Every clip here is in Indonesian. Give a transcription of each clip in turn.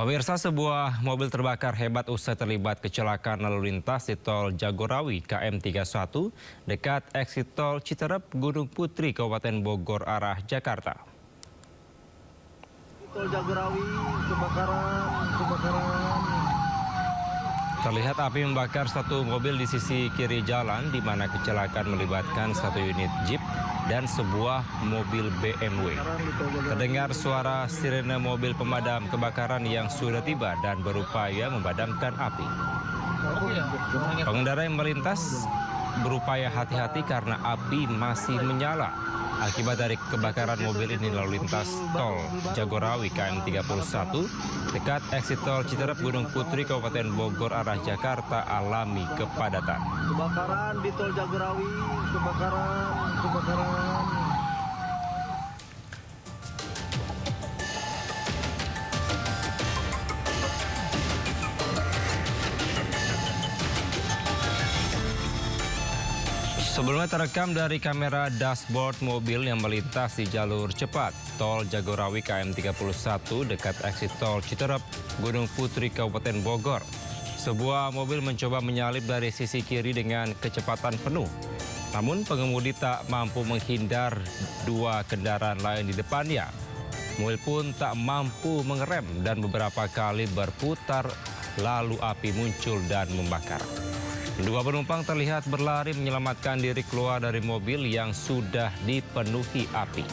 Pemirsa, sebuah mobil terbakar hebat usai terlibat kecelakaan lalu lintas di tol Jagorawi KM 31 dekat eksit tol Citerep, Gunung Putri, Kabupaten Bogor, arah Jakarta. Tol Jagorawi kebakaran. Terlihat api membakar satu mobil di sisi kiri jalan, di mana kecelakaan melibatkan satu unit Jeep dan sebuah mobil BMW. Terdengar suara sirene mobil pemadam kebakaran yang sudah tiba dan berupaya memadamkan api. Pengendara yang melintas berupaya hati-hati karena api masih menyala. Akibat dari kebakaran mobil ini, lalu lintas tol Jagorawi KM 31 dekat eksit tol Citerep, Gunung Putri, Kabupaten Bogor, arah Jakarta alami kepadatan. Kebakaran di tol Jagorawi, kebakaran. Sebelumnya terekam dari kamera dashboard mobil yang melintas di jalur cepat tol Jagorawi KM 31 dekat eksit tol Citerep, Gunung Putri, Kabupaten Bogor. Sebuah mobil mencoba menyalip dari sisi kiri dengan kecepatan penuh. Namun pengemudi tak mampu menghindar dua kendaraan lain di depannya. Mobil pun tak mampu mengerem dan beberapa kali berputar, lalu api muncul dan membakar. Dua penumpang terlihat berlari menyelamatkan diri keluar dari mobil yang sudah dipenuhi api.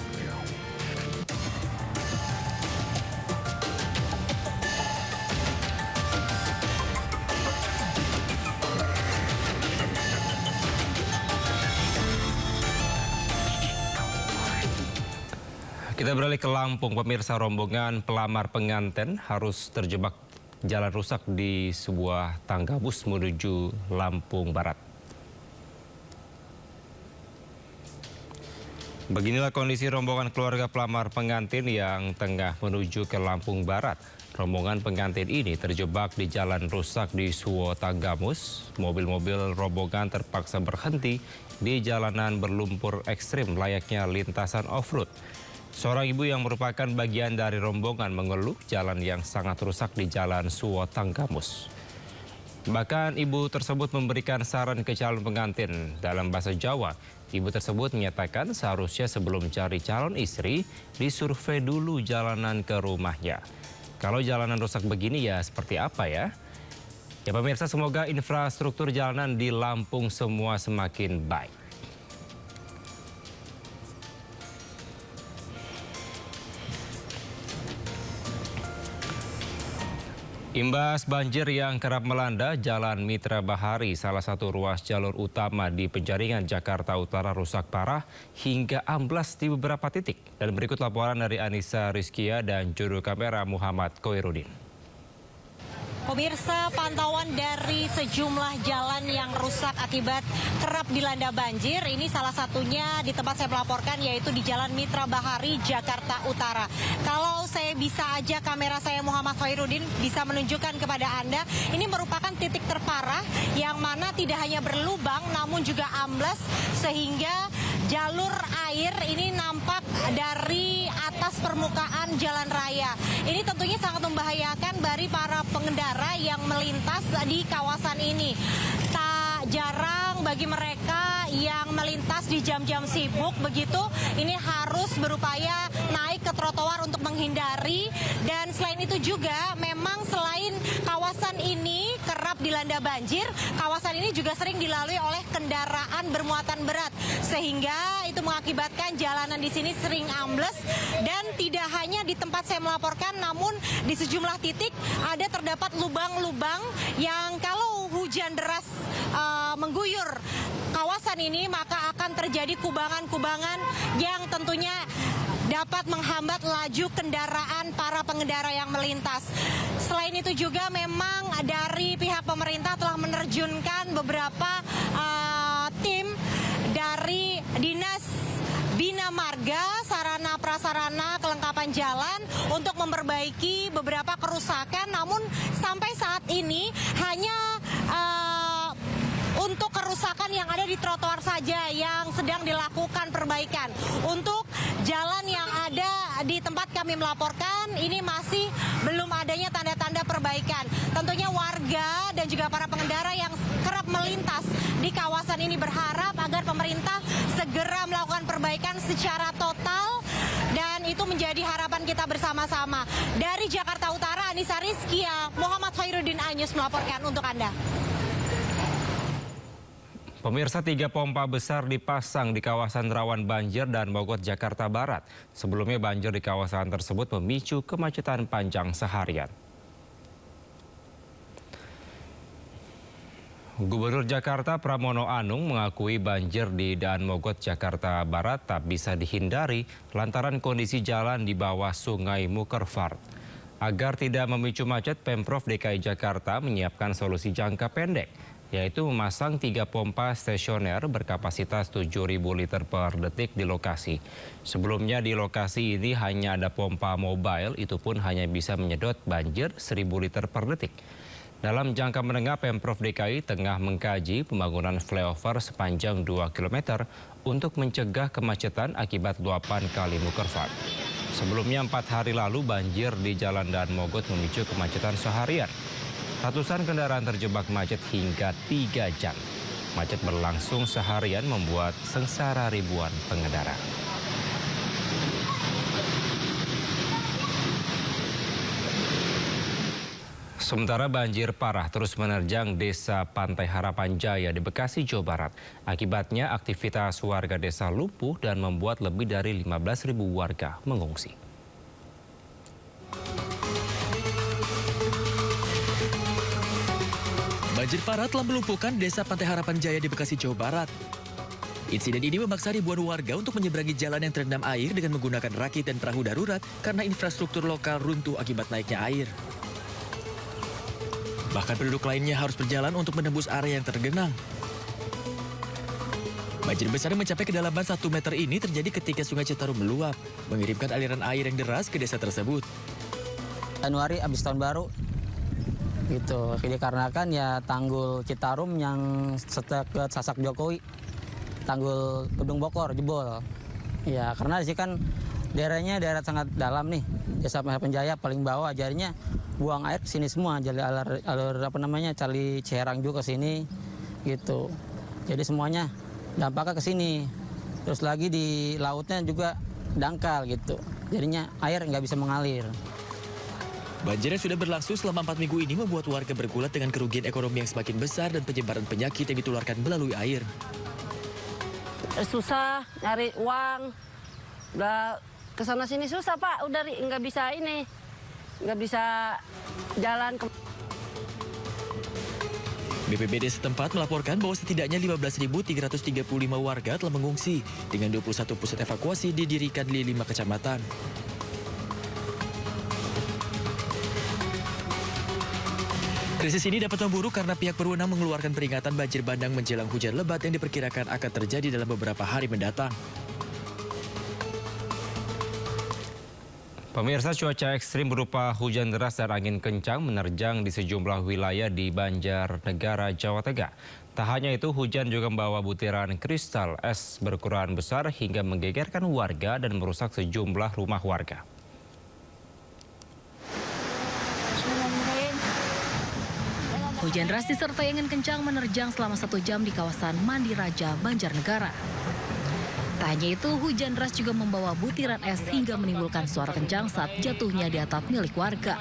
Kita beralih ke Lampung, pemirsa. Rombongan pelamar pengantin harus terjebak jalan rusak di sebuah tangga bus menuju Lampung Barat. Beginilah kondisi rombongan keluarga pelamar pengantin yang tengah menuju ke Lampung Barat. Rombongan pengantin ini terjebak di jalan rusak di Suwo Tanggamus. Mobil-mobil rombongan terpaksa berhenti di jalanan berlumpur ekstrim layaknya lintasan off-road. Seorang ibu yang merupakan bagian dari rombongan mengeluh jalan yang sangat rusak di jalan Suwo Tanggamus. Bahkan ibu tersebut memberikan saran ke calon pengantin dalam bahasa Jawa. Ibu tersebut menyatakan seharusnya sebelum cari calon istri, disurvei dulu jalanan ke rumahnya. Kalau jalanan rusak begini ya seperti apa ya? Ya pemirsa, semoga infrastruktur jalanan di Lampung semua semakin baik. Imbas banjir yang kerap melanda Jalan Mitra Bahari, salah satu ruas jalur utama di Penjaringan, Jakarta Utara, rusak parah hingga amblas di beberapa titik. Dan berikut laporan dari Anissa Rizkia dan juru kamera Muhammad Koirudin. Pemirsa, pantauan dari sejumlah jalan yang rusak akibat kerap dilanda banjir. Ini salah satunya di tempat saya melaporkan, yaitu di Jalan Mitra Bahari, Jakarta Utara. Kalau saya bisa aja kamera saya Muhammad Khairuddin bisa menunjukkan kepada Anda, ini merupakan titik terparah yang mana tidak hanya berlubang namun juga amblas sehingga jalur air ini nampak dari atas permukaan jalan raya. Ini tentunya sangat membahayakan bagi para pengendara yang melintas di kawasan ini. Tak jarang bagi mereka yang melintas di jam-jam sibuk begitu, ini harus berupaya naik ke trotoar untuk menghindari. Dan selain itu juga memang selain kawasan ini kerap dilanda banjir, kawasan ini juga sering dilalui oleh kendaraan bermuatan berat, sehingga itu mengakibatkan jalanan di sini sering ambles. Dan tidak hanya di tempat saya melaporkan, namun di sejumlah titik ada terdapat lubang-lubang yang kalau hujan deras mengguyur kawasan ini maka akan terjadi kubangan-kubangan yang tentunya dapat menghambat laju kendaraan para pengendara yang melintas. Selain itu juga memang dari pihak pemerintah telah menerjunkan beberapa tim dari Dinas Bina Marga, sarana prasarana kelengkapan jalan untuk memperbaiki beberapa kerusakan. Namun sampai saat ini hanya untuk kerusakan yang ada di trotoar saja yang sedang dilakukan perbaikan. Untuk jalan yang ada di tempat kami melaporkan, ini masih belum adanya tanda-tanda perbaikan. Tentunya warga dan juga para pengendara yang kerap melintas di kawasan ini berharap agar pemerintah segera melakukan perbaikan secara total, dan itu menjadi harapan kita bersama-sama. Dari Jakarta Utara, Anissa Rizkia, Muhammad Khairuddin Anyus melaporkan untuk Anda. Pemirsa, 3 pompa besar dipasang di kawasan rawan banjir dan Mogot, Jakarta Barat. Sebelumnya banjir di kawasan tersebut memicu kemacetan panjang seharian. Gubernur Jakarta Pramono Anung mengakui banjir di Daan Mogot, Jakarta Barat tak bisa dihindari lantaran kondisi jalan di bawah Sungai Mukerfart. Agar tidak memicu macet, Pemprov DKI Jakarta menyiapkan solusi jangka pendek, yaitu memasang 3 pompa stasioner berkapasitas 7.000 liter per detik di lokasi. Sebelumnya di lokasi ini hanya ada pompa mobile, itu pun hanya bisa menyedot banjir 1.000 liter per detik. Dalam jangka menengah, Pemprov DKI tengah mengkaji pembangunan flyover sepanjang 2 km untuk mencegah kemacetan akibat luapan Kali Mukerfart. Sebelumnya 4 hari lalu banjir di Jalan Daan Mogot memicu kemacetan seharian. Ratusan kendaraan terjebak macet hingga 3 jam. Macet berlangsung seharian membuat sengsara ribuan pengendara. Sementara banjir parah terus menerjang desa Pantai Harapan Jaya di Bekasi, Jawa Barat. Akibatnya aktivitas warga desa lumpuh dan membuat lebih dari 15.000 warga mengungsi. Banjir parah telah melumpuhkan desa Pantai Harapan Jaya di Bekasi, Jawa Barat. Insiden ini memaksa ribuan warga untuk menyeberangi jalan yang terendam air dengan menggunakan rakit dan perahu darurat karena infrastruktur lokal runtuh akibat naiknya air. Bahkan penduduk lainnya harus berjalan untuk menembus area yang tergenang. Banjir besar yang mencapai kedalaman 1 meter ini terjadi ketika Sungai Citarum meluap, mengirimkan aliran air yang deras ke desa tersebut. Januari habis tahun baru, gitu. Dikarenakan ya tanggul Citarum yang dekat Sasak Jokowi, tanggul Gedung Bokor jebol. Ya karena di sini kan daerahnya daerah sangat dalam nih, desa Penjaya paling bawah, jadinya buang air ke sini semua, jadi alur Cali Ciherang juga ke sini, gitu. Jadi semuanya dampaknya ke sini. Terus lagi di lautnya juga dangkal gitu, jadinya air nggak bisa mengalir. Banjir yang sudah berlangsung selama 4 minggu ini membuat warga bergulat dengan kerugian ekonomi yang semakin besar dan penyebaran penyakit yang ditularkan melalui air. Susah nyari uang, udah kesana sini susah Pak, udah nggak bisa ini, nggak bisa jalan. BPBD setempat melaporkan bahwa setidaknya 15.335 warga telah mengungsi dengan 21 pusat evakuasi didirikan di 5 kecamatan. Krisis ini dapat memburuk karena pihak berwenang mengeluarkan peringatan banjir bandang menjelang hujan lebat yang diperkirakan akan terjadi dalam beberapa hari mendatang. Pemirsa, cuaca ekstrim berupa hujan deras dan angin kencang menerjang di sejumlah wilayah di Banjarnegara, Jawa Tengah. Tak hanya itu, hujan juga membawa butiran kristal es berukuran besar hingga menggegerkan warga dan merusak sejumlah rumah warga. Hujan deras disertai angin kencang menerjang selama 1 jam di kawasan Mandi Raja, Banjarnegara. Tak hanya itu, hujan deras juga membawa butiran es hingga menimbulkan suara kencang saat jatuhnya di atap milik warga.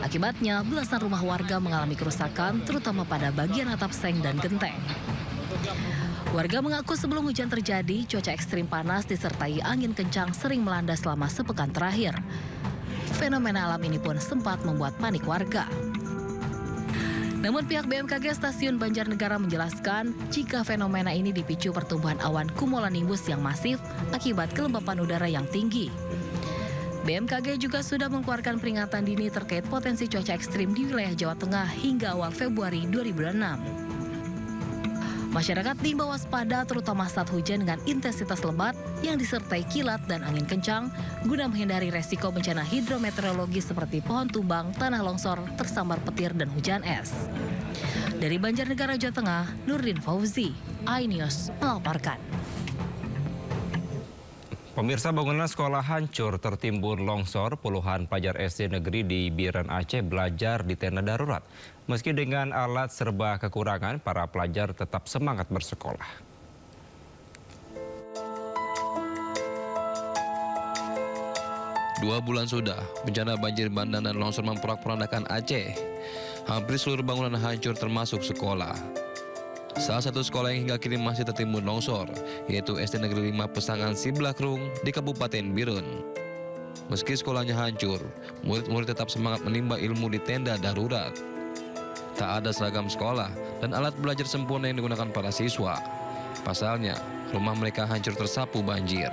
Akibatnya, belasan rumah warga mengalami kerusakan, terutama pada bagian atap seng dan genteng. Warga mengaku sebelum hujan terjadi, cuaca ekstrim panas disertai angin kencang sering melanda selama sepekan terakhir. Fenomena alam ini pun sempat membuat panik warga. Namun pihak BMKG Stasiun Banjarnegara menjelaskan jika fenomena ini dipicu pertumbuhan awan cumulonimbus yang masif akibat kelembapan udara yang tinggi. BMKG juga sudah mengeluarkan peringatan dini terkait potensi cuaca ekstrim di wilayah Jawa Tengah hingga awal Februari 2006. Masyarakat diimbau waspada terutama saat hujan dengan intensitas lebat yang disertai kilat dan angin kencang guna menghindari resiko bencana hidrometeorologi seperti pohon tumbang, tanah longsor, tersambar petir dan hujan es. Dari Banjarnegara, Jawa Tengah, Nurdin Fauzi, iNews melaporkan. Pemirsa, bangunan sekolah hancur tertimbun longsor. Puluhan pelajar SD negeri di Biren Aceh belajar di tenda darurat. Meski dengan alat serba kekurangan, para pelajar tetap semangat bersekolah. Dua bulan sudah, bencana banjir bandang dan longsor memporak-porandakan Aceh. Hampir seluruh bangunan hancur termasuk sekolah. Salah satu sekolah yang hingga kini masih tertimbun longsor, yaitu SD Negeri 5 Pesangan Siblakrung di Kabupaten Biren. Meski sekolahnya hancur, murid-murid tetap semangat menimba ilmu di tenda darurat. Tak ada seragam sekolah dan alat belajar sempurna yang digunakan para siswa. Pasalnya, rumah mereka hancur tersapu banjir.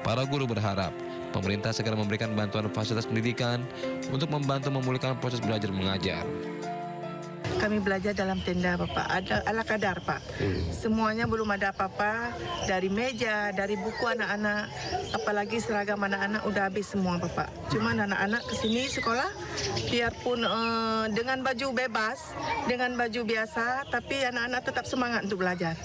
Para guru berharap pemerintah segera memberikan bantuan fasilitas pendidikan untuk membantu memulihkan proses belajar mengajar. Kami belajar dalam tenda, Bapak. Ada ala kadar, Pak. Semuanya belum ada apa-apa. Dari meja, dari buku anak-anak, apalagi seragam anak-anak udah habis semua, Bapak. Cuman anak-anak ke sini sekolah, biarpun dengan baju bebas, dengan baju biasa, tapi anak-anak tetap semangat untuk belajar.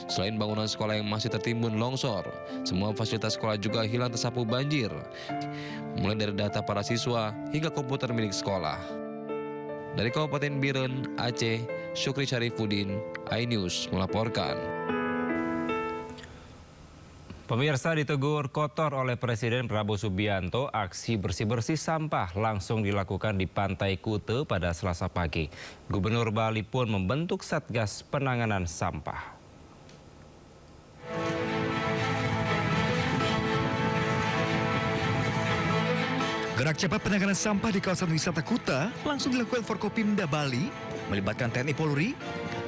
Selain bangunan sekolah yang masih tertimbun longsor, semua fasilitas sekolah juga hilang tersapu banjir. Mulai dari data para siswa hingga komputer milik sekolah. Dari Kabupaten Biren, Aceh, Syukri Syarifuddin, iNews melaporkan. Pemirsa, ditegur kotor oleh Presiden Prabowo Subianto, aksi bersih-bersih sampah langsung dilakukan di Pantai Kute pada Selasa pagi. Gubernur Bali pun membentuk Satgas Penanganan Sampah. Gerak cepat penanganan sampah di kawasan wisata Kuta langsung dilakukan Forkopimda Bali, melibatkan TNI Polri,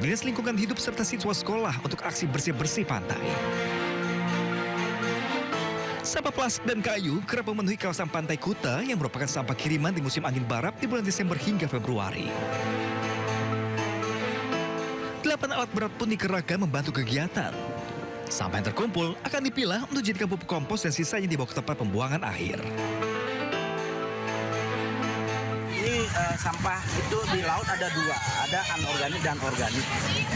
Dinas Lingkungan Hidup serta siswa sekolah untuk aksi bersih-bersih pantai. Sampah plastik dan kayu kerap memenuhi kawasan Pantai Kuta yang merupakan sampah kiriman di musim angin barat di bulan Desember hingga Februari. 8 alat berat pun dikerahkan membantu kegiatan. Sampah yang terkumpul akan dipilah untuk dijadikan pupuk kompos dan sisanya dibawa ke tempat pembuangan akhir. Sampah itu di laut ada dua, ada anorganik dan organik.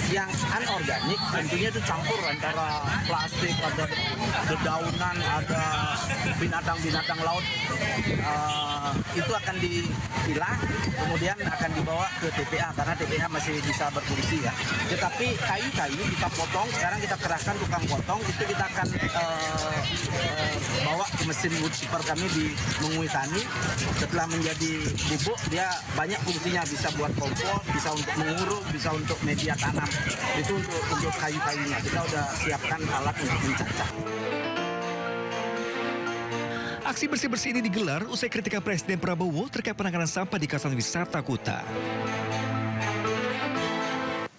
Yang anorganik tentunya itu campur antara plastik, ada dedaunan, ada binatang-binatang laut. Itu akan dipilah, kemudian akan dibawa ke TPA karena TPA masih bisa berfungsi ya. Tetapi kayu-kayu kita potong, sekarang kita kerahkan tukang potong, itu kita akan bawa ke mesin wood chipper kami di Mengui Tani. Setelah menjadi bubuk, dia banyak fungsinya, bisa buat kompos, bisa untuk menguruk, bisa untuk media tanam. Itu untuk kayu-kayunya. Kita udah siapkan alat untuk mencacah. Aksi bersih-bersih ini digelar usai kritikan Presiden Prabowo terkait penanganan sampah di kawasan wisata Kuta.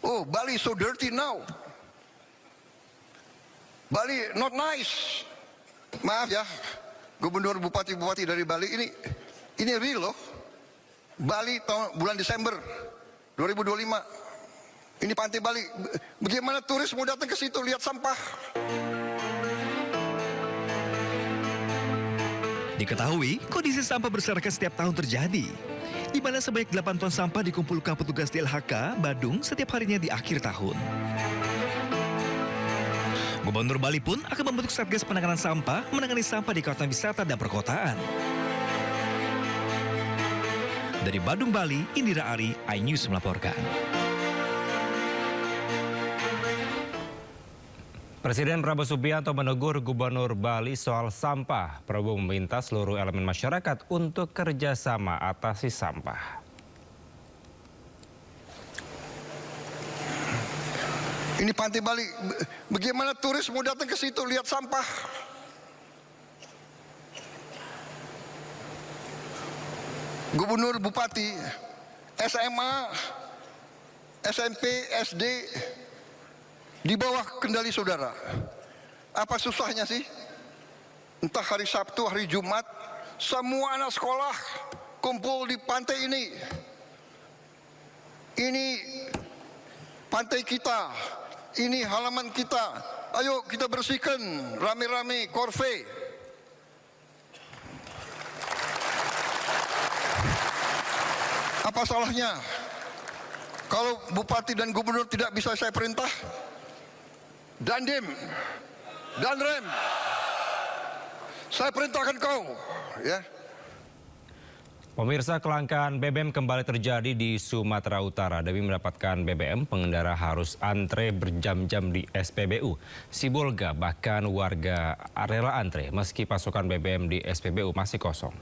Oh, Bali so dirty now. Bali not nice. Maaf ya, Gubernur Bupati-Bupati dari Bali ini real loh. Bali bulan Desember 2025. Ini pantai Bali. Bagaimana turis mau datang ke situ lihat sampah? Diketahui, kondisi sampah berserakan setiap tahun terjadi, di mana sebanyak 8 ton sampah dikumpulkan petugas DLHK Badung setiap harinya di akhir tahun. Gubernur Bali pun akan membentuk Satgas Penanganan Sampah menangani sampah di kawasan wisata dan perkotaan. Dari Badung, Bali, Indira Ari, iNews melaporkan. Presiden Prabowo Subianto menegur Gubernur Bali soal sampah. Prabowo meminta seluruh elemen masyarakat untuk kerjasama atasi sampah. Ini pantai Bali. Bagaimana turis mau datang ke situ lihat sampah? Gubernur, Bupati, SMA, SMP, SD di bawah kendali saudara. Apa susahnya sih? Entah hari Sabtu, hari Jumat, semua anak sekolah kumpul di pantai ini. Ini pantai kita, ini halaman kita. Ayo kita bersihkan rame-rame korve. Apa salahnya kalau bupati dan gubernur tidak bisa saya perintah? Dandim, Danrem, Saya perintahkan kau, ya. Pemirsa, kelangkaan BBM kembali terjadi di Sumatera Utara. Demi mendapatkan BBM, pengendara harus antre berjam-jam di SPBU. Sibolga bahkan warga rela antre meski pasokan BBM di SPBU masih kosong.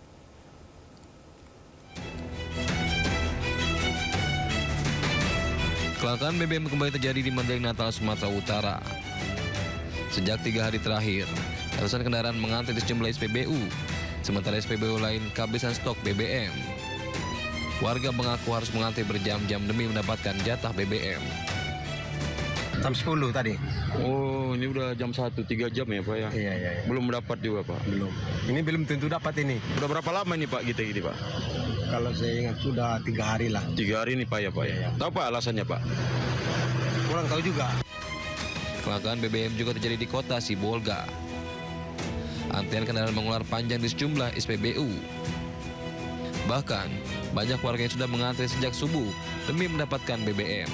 Kelangkaan BBM kembali terjadi di Mandailing Natal, Sumatera Utara. Sejak 3 hari terakhir, ratusan kendaraan mengantri di sejumlah SPBU. Sementara SPBU lain kehabisan stok BBM. Warga mengaku harus mengantri berjam-jam demi mendapatkan jatah BBM. Jam 10 tadi. Oh, ini udah jam 1, 3 jam ya Pak ya? Iya. Belum dapat juga Pak? Belum. Ini belum tentu dapat ini. Udah berapa lama ini Pak kita ini Pak? Kalau saya ingat sudah 3 hari lah. 3 hari ini Pak ya Pak ya? Iya. Tahu Pak alasannya Pak? Kurang tahu juga. Kelangkaan BBM juga terjadi di kota Sibolga. Antrian kendaraan mengular panjang di sejumlah SPBU. Bahkan, banyak warga yang sudah mengantri sejak subuh demi mendapatkan BBM.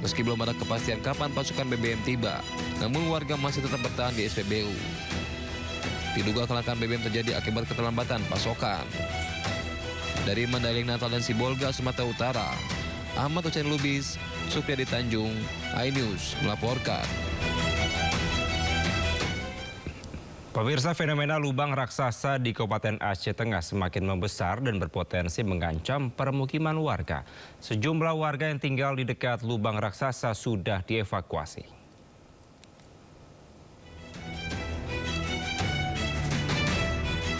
Meski belum ada kepastian kapan pasukan BBM tiba, namun warga masih tetap bertahan di SPBU. Diduga kelangkaan BBM terjadi akibat keterlambatan pasokan. Dari Mandailing Natal dan Sibolga, Sumatera Utara, Ahmad Hussein Lubis, Supriyadi Tanjung, iNews melaporkan. Pemirsa, fenomena lubang raksasa di Kabupaten Aceh Tengah semakin membesar dan berpotensi mengancam permukiman warga. Sejumlah warga yang tinggal di dekat lubang raksasa sudah dievakuasi.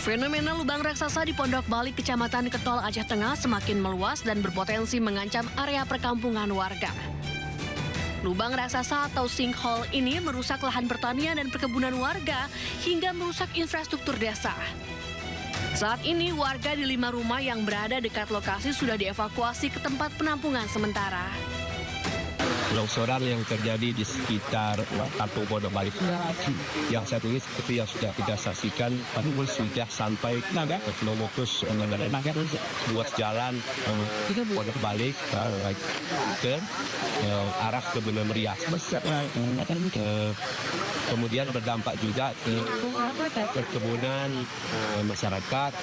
Fenomena lubang raksasa di Pondok Balik, Kecamatan Ketol, Aceh Tengah semakin meluas dan berpotensi mengancam area perkampungan warga. Lubang raksasa atau sinkhole ini merusak lahan pertanian dan perkebunan warga hingga merusak infrastruktur desa. Saat ini warga di 5 rumah yang berada dekat lokasi sudah dievakuasi ke tempat penampungan sementara. Longsoran yang terjadi di sekitar Kampung Pondok Balik yang saat ini seperti yang sudah kita saksikan sudah sampai ke Lomokus buat jalan Pondok Balik ke arah ke Benua Meriah. Kemudian berdampak juga ke perkebunan masyarakat.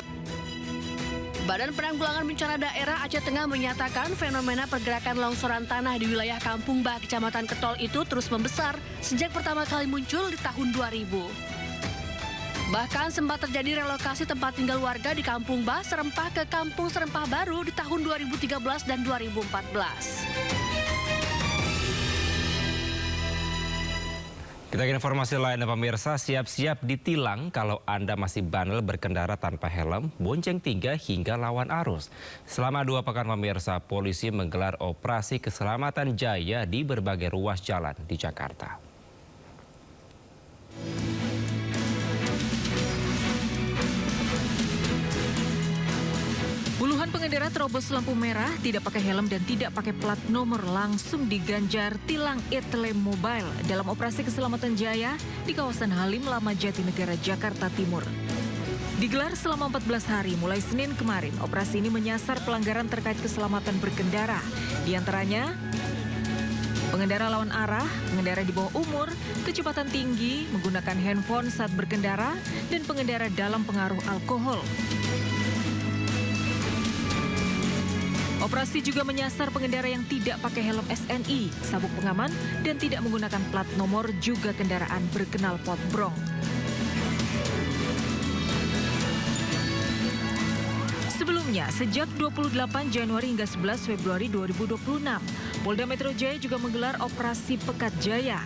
Badan Penanggulangan Bencana Daerah Aceh Tengah menyatakan fenomena pergerakan longsoran tanah di wilayah Kampung Bah, Kecamatan Ketol itu terus membesar sejak pertama kali muncul di tahun 2000. Bahkan sempat terjadi relokasi tempat tinggal warga di Kampung Bah Serempah ke Kampung Serempah Baru di tahun 2013 dan 2014. Kita ke informasi lain, pemirsa, siap-siap ditilang kalau Anda masih bandel berkendara tanpa helm, bonceng 3 hingga lawan arus. Selama 2 pekan, pemirsa, polisi menggelar operasi keselamatan jaya di berbagai ruas jalan di Jakarta. Puluhan pengendara terobos lampu merah, tidak pakai helm dan tidak pakai plat nomor langsung diganjar tilang eTele Mobile dalam operasi keselamatan jaya di kawasan Halim Lama Jatinegara, Jakarta Timur. Digelar selama 14 hari mulai Senin kemarin, operasi ini menyasar pelanggaran terkait keselamatan berkendara. Di antaranya, pengendara lawan arah, pengendara di bawah umur, kecepatan tinggi, menggunakan handphone saat berkendara, dan pengendara dalam pengaruh alkohol. Operasi juga menyasar pengendara yang tidak pakai helm SNI, sabuk pengaman, dan tidak menggunakan plat nomor juga kendaraan berkenal pot brong. Sebelumnya, sejak 28 Januari hingga 11 Februari 2026, Polda Metro Jaya juga menggelar Operasi Pekat Jaya.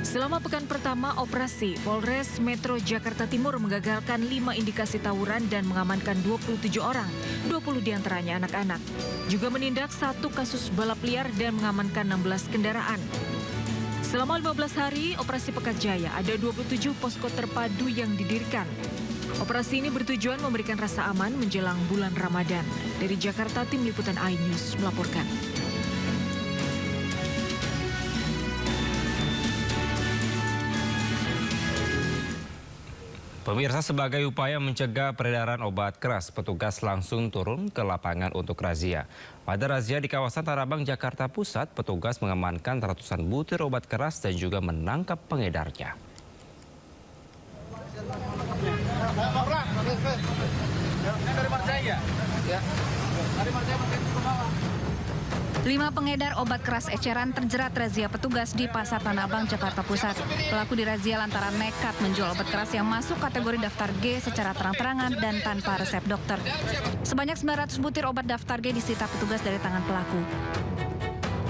Selama pekan pertama operasi, Polres Metro Jakarta Timur menggagalkan 5 indikasi tawuran dan mengamankan 27 orang, 20 diantaranya anak-anak. Juga menindak 1 kasus balap liar dan mengamankan 16 kendaraan. Selama 15 hari operasi Pekat Jaya, ada 27 posko terpadu yang didirikan. Operasi ini bertujuan memberikan rasa aman menjelang bulan Ramadan. Dari Jakarta, Tim Liputan iNews melaporkan. Pemirsa, sebagai upaya mencegah peredaran obat keras, petugas langsung turun ke lapangan untuk razia. Pada razia di kawasan Tanabang, Jakarta Pusat, petugas mengamankan ratusan butir obat keras dan juga menangkap pengedarnya. Marjaya. Ya. Dari Marjaya ke bawah. 5 pengedar obat keras eceran terjerat razia petugas di Pasar Tanah Abang, Jakarta Pusat. Pelaku dirazia lantaran nekat menjual obat keras yang masuk kategori daftar G secara terang-terangan dan tanpa resep dokter. Sebanyak 900 butir obat daftar G disita petugas dari tangan pelaku.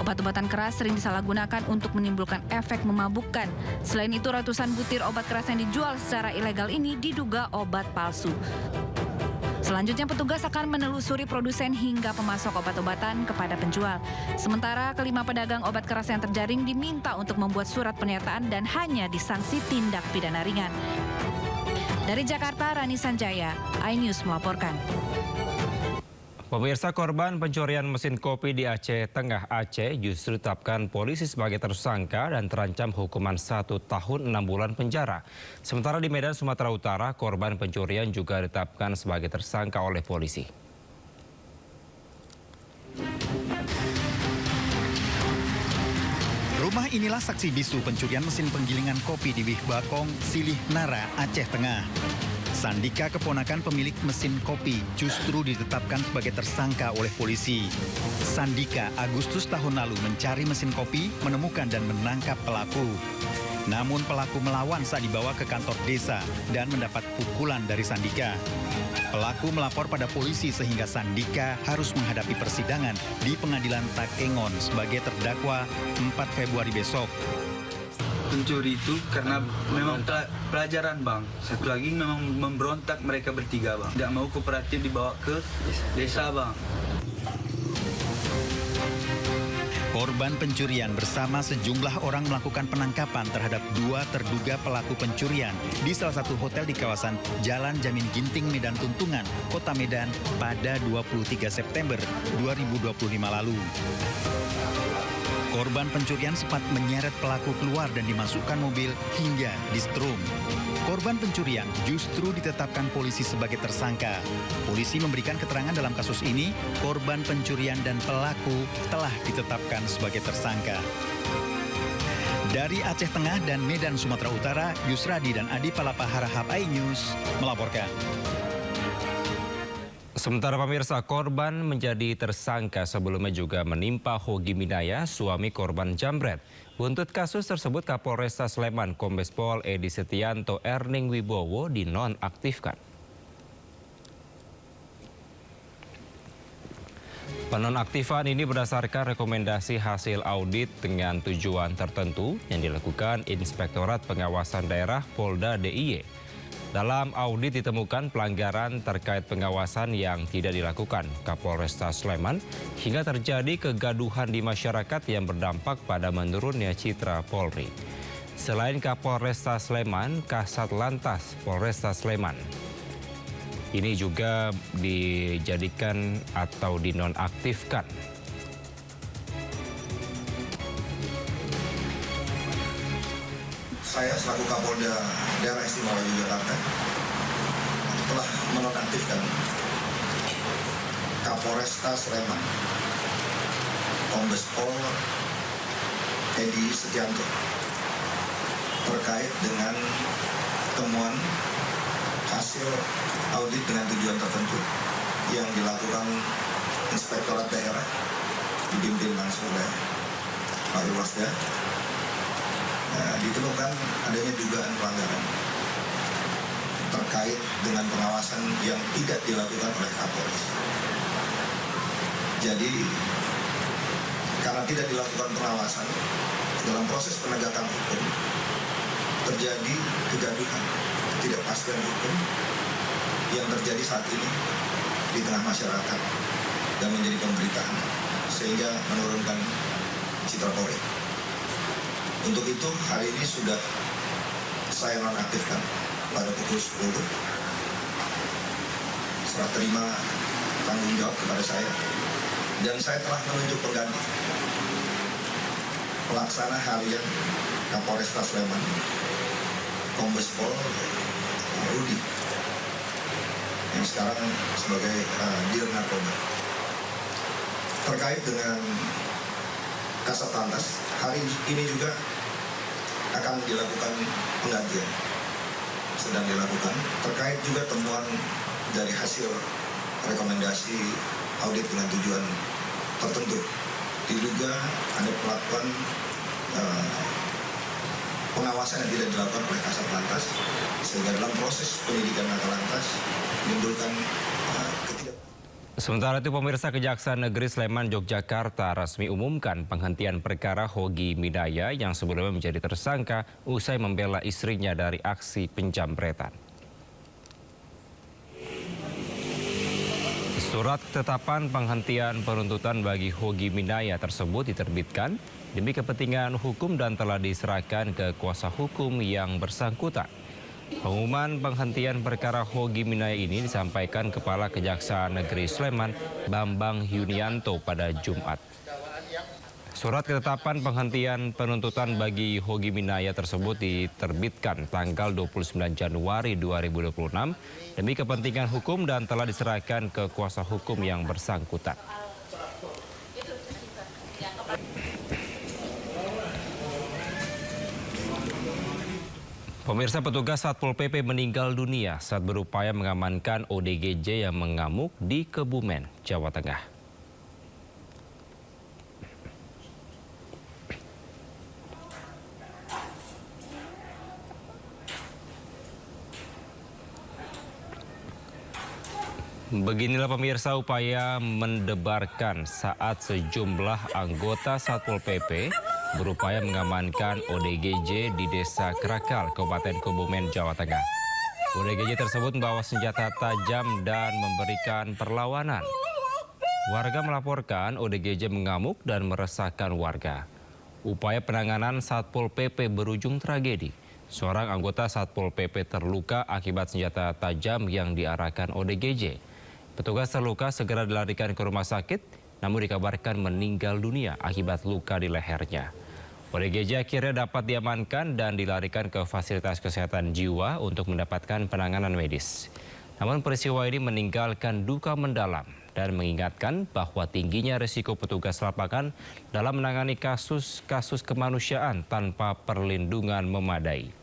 Obat-obatan keras sering disalahgunakan untuk menimbulkan efek memabukkan. Selain itu, ratusan butir obat keras yang dijual secara ilegal ini diduga obat palsu. Selanjutnya petugas akan menelusuri produsen hingga pemasok obat-obatan kepada penjual. Sementara kelima pedagang obat keras yang terjaring diminta untuk membuat surat pernyataan dan hanya disanksi tindak pidana ringan. Dari Jakarta, Rani Sanjaya, iNews melaporkan. Pemirsa, korban pencurian mesin kopi di Aceh Tengah, Aceh justru ditetapkan polisi sebagai tersangka dan terancam hukuman 1 tahun 6 bulan penjara. Sementara di Medan, Sumatera Utara, korban pencurian juga ditetapkan sebagai tersangka oleh polisi. Rumah inilah saksi bisu pencurian mesin penggilingan kopi di Wih Bakong, Silih Nara, Aceh Tengah. Sandika, keponakan pemilik mesin kopi, justru ditetapkan sebagai tersangka oleh polisi. Sandika Agustus tahun lalu mencari mesin kopi, menemukan dan menangkap pelaku. Namun pelaku melawan saat dibawa ke kantor desa dan mendapat pukulan dari Sandika. Pelaku melapor pada polisi sehingga Sandika harus menghadapi persidangan di Pengadilan Takengon sebagai terdakwa 4 Februari besok. Pencuri itu karena memang pelajaran bang. Satu lagi memang memberontak mereka bertiga bang. Tidak mau kooperatif dibawa ke desa bang. Korban pencurian bersama sejumlah orang melakukan penangkapan terhadap 2 terduga pelaku pencurian di salah satu hotel di kawasan Jalan Jamin Ginting, Medan Tuntungan, Kota Medan pada 23 September 2025 lalu. Korban pencurian sempat menyeret pelaku keluar dan dimasukkan mobil hingga disetrum. Korban pencurian justru ditetapkan polisi sebagai tersangka. Polisi memberikan keterangan dalam kasus ini, korban pencurian dan pelaku telah ditetapkan sebagai tersangka. Dari Aceh Tengah dan Medan, Sumatera Utara, Yusradi dan Adi Palapa Harahap, iNews melaporkan. Sementara pemirsa, korban menjadi tersangka sebelumnya juga menimpa Hogi Minaya, suami korban jambret. Buntut kasus tersebut, Kapolresta Sleman Kombes Pol Edi Setianto Erning Wibowo dinonaktifkan. Penonaktifan ini berdasarkan rekomendasi hasil audit dengan tujuan tertentu yang dilakukan Inspektorat Pengawasan Daerah Polda DIY. Dalam audit ditemukan pelanggaran terkait pengawasan yang tidak dilakukan Kapolresta Sleman hingga terjadi kegaduhan di masyarakat yang berdampak pada menurunnya citra Polri. Selain Kapolresta Sleman, Kasat Lantas Polresta Sleman ini juga dijadikan atau dinonaktifkan. Saya selaku Kapolda Daerah Istimewa Yogyakarta telah menonaktifkan Kapolresta Sleman Kombes Pol Edi Setianto terkait dengan temuan hasil audit dengan tujuan tertentu yang dilakukan Inspektorat Daerah dipimpin langsung oleh Pak Irwasda. Ditemukan adanya dugaan pelanggaran terkait dengan pengawasan yang tidak dilakukan oleh Kapolres. Jadi, karena tidak dilakukan pengawasan, dalam proses penegakan hukum terjadi kegaduhan, ketidakpastian hukum yang terjadi saat ini di tengah masyarakat dan menjadi pemberitaan sehingga menurunkan citra Polri. Untuk itu, hari ini sudah saya nonaktifkan pada pukul 10. Serah terima tanggung jawab kepada saya. Dan saya telah menunjuk pengganti pelaksana harian Kapolresta Sleman, Kombes Pol Rudi, yang sekarang sebagai Dir Narkoba. Terkait dengan Kasat Lantas, hari ini juga akan dilakukan penggantian, sedang dilakukan terkait juga temuan dari hasil rekomendasi audit dengan tujuan tertentu. Diduga ada pelakuan pengawasan yang tidak dilakukan oleh Kasat Lantas, sehingga dalam proses penyidikan Laka Lantas menimbulkan Sementara itu, pemirsa, Kejaksaan Negeri Sleman, Yogyakarta resmi umumkan penghentian perkara Hogi Minaya yang sebelumnya menjadi tersangka usai membela istrinya dari aksi penjamretan. Surat ketetapan penghentian penuntutan bagi Hogi Minaya tersebut diterbitkan demi kepentingan hukum dan telah diserahkan ke kuasa hukum yang bersangkutan. Pengumuman penghentian perkara Hogi Minaya ini disampaikan Kepala Kejaksaan Negeri Sleman, Bambang Yunianto, pada Jumat. Surat ketetapan penghentian penuntutan bagi Hogi Minaya tersebut diterbitkan tanggal 29 Januari 2026 demi kepentingan hukum dan telah diserahkan ke kuasa hukum yang bersangkutan. Pemirsa, petugas Satpol PP meninggal dunia saat berupaya mengamankan ODGJ yang mengamuk di Kebumen, Jawa Tengah. Beginilah pemirsa upaya mendebarkan saat sejumlah anggota Satpol PP berupaya mengamankan ODGJ di Desa Krakal, Kabupaten Kebumen, Jawa Tengah. ODGJ tersebut membawa senjata tajam dan memberikan perlawanan. Warga melaporkan ODGJ mengamuk dan meresahkan warga. Upaya penanganan Satpol PP berujung tragedi. Seorang anggota Satpol PP terluka akibat senjata tajam yang diarahkan ODGJ. Petugas terluka segera dilarikan ke rumah sakit, namun dikabarkan meninggal dunia akibat luka di lehernya. ODGJ akhirnya dapat diamankan dan dilarikan ke fasilitas kesehatan jiwa untuk mendapatkan penanganan medis. Namun peristiwa ini meninggalkan duka mendalam dan mengingatkan bahwa tingginya risiko petugas lapangan dalam menangani kasus-kasus kemanusiaan tanpa perlindungan memadai.